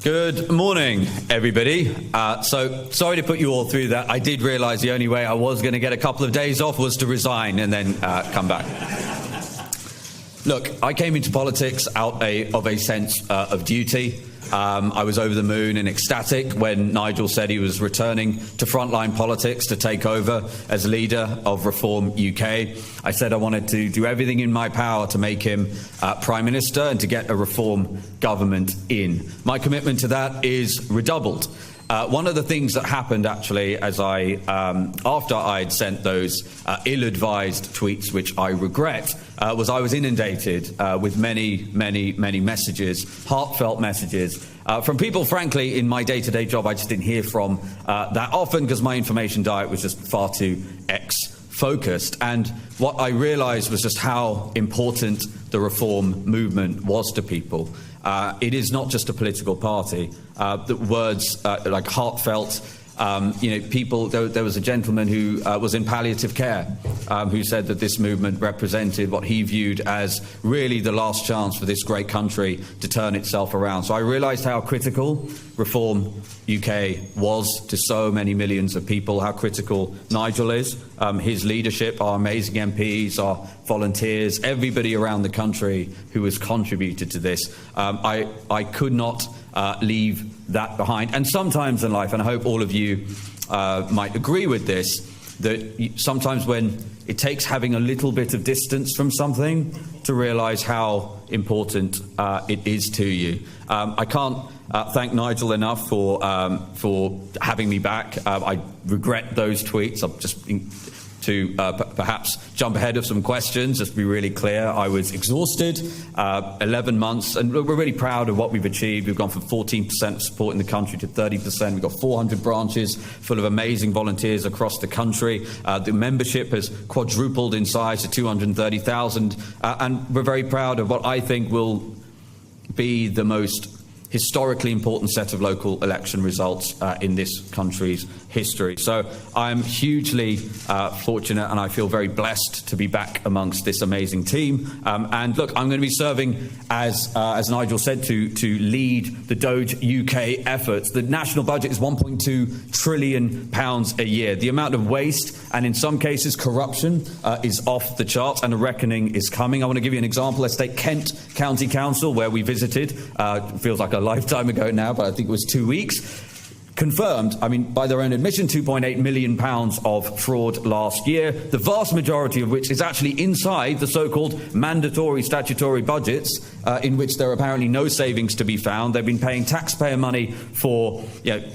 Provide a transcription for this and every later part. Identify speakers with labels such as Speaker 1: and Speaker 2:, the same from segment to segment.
Speaker 1: Good morning, everybody. So sorry to put you all through that. I did realize the only way I was going to get a couple of days off was to resign and then come back. Look, I came into politics out of a sense of duty. I was over the moon and ecstatic when Nigel said he was returning to frontline politics to take over as leader of Reform UK. I said I wanted to do everything in my power to make him Prime Minister and to get a reform government in. My commitment to that is redoubled. One of the things that happened, actually, as after I'd sent those ill-advised tweets, which I regret, was I was inundated with many messages, heartfelt messages, from people, frankly, in my day-to-day job I just didn't hear from that often because my information diet was just far too focused. And what I realized was just how important the reform movement was to people. It is not just a political party. The words like heartfelt, people. There was a gentleman who was in palliative care who said that this movement represented what he viewed as really the last chance for this great country to turn itself around. So I realised how critical Reform UK was to so many millions of people, how critical Nigel is, his leadership, our amazing MPs, our volunteers, everybody around the country who has contributed to this. I could not leave that behind. And sometimes in life, and I hope all of you might agree with this, that sometimes when it takes having a little bit of distance from something to realise how important it is to you. I can't thank Nigel enough for having me back. I regret those tweets. I'm just to perhaps jump ahead of some questions, just to be really clear, I was exhausted, 11 months, and we're really proud of what we've achieved. We've gone from 14% of support in the country to 30%. We've got 400 branches full of amazing volunteers across the country. The membership has quadrupled in size to 230,000, and we're very proud of what I think will be the most historically important set of local election results in this country's history. So I'm hugely fortunate, and I feel very blessed to be back amongst this amazing team. And look, I'm going to be serving, as Nigel said, to lead the DOGE UK efforts. The national budget is £1.2 trillion a year. The amount of waste and, in some cases, corruption is off the charts, and a reckoning is coming. I want to give you an example. Let's take Kent County Council, where we visited. It feels like a lifetime ago now, but I think it was 2 weeks. Confirmed, by their own admission, £2.8 million of fraud last year, the vast majority of which is actually inside the so-called mandatory statutory budgets, in which there are apparently no savings to be found. They've been paying taxpayer money for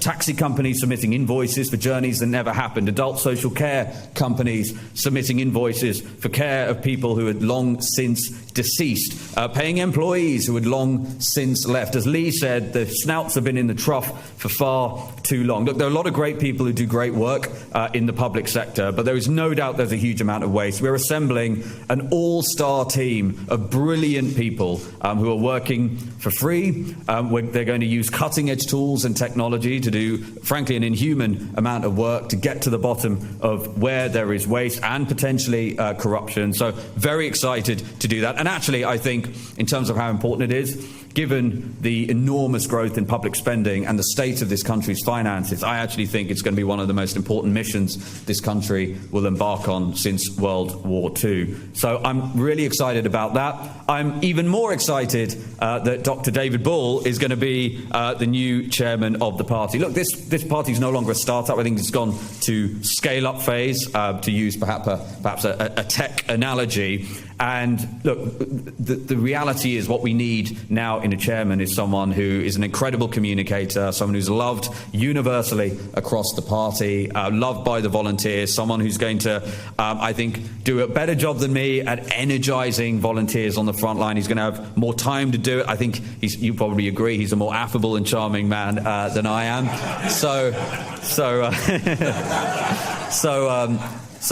Speaker 1: taxi companies submitting invoices for journeys that never happened, adult social care companies submitting invoices for care of people who had long since deceased, paying employees who had long since left. As Lee said, the snouts have been in the trough for far too long. Look, there are a lot of great people who do great work in the public sector, but there is no doubt there's a huge amount of waste. We're assembling an all-star team of brilliant people who are working for free. They're going to use cutting-edge tools and technology to do, frankly, an inhuman amount of work to get to the bottom of where there is waste and potentially corruption. So very excited to do that. And actually, I think, in terms of how important it is, given the enormous growth in public spending and the state of this country's finances, I actually think it's going to be one of the most important missions this country will embark on since World War II. So I'm really excited about that. I'm even more excited that Dr. David Bull is going to be the new chairman of the party. Look, this party is no longer a startup. I think it's gone to scale-up phase, to use perhaps a tech analogy. And look, the reality is what we need now in a chairman is someone who is an incredible communicator, someone who's loved universally across the party, loved by the volunteers, someone who's going to, I think, do a better job than me at energising volunteers on the front line. He's going to have more time to do it. I think you probably agree he's a more affable and charming man than I am. So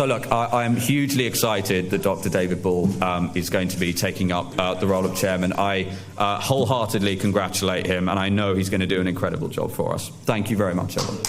Speaker 1: look, I am hugely excited that Dr. David Bull is going to be taking up the role of chairman. I wholeheartedly congratulate him, and I know he's going to do an incredible job for us. Thank you very much, everyone.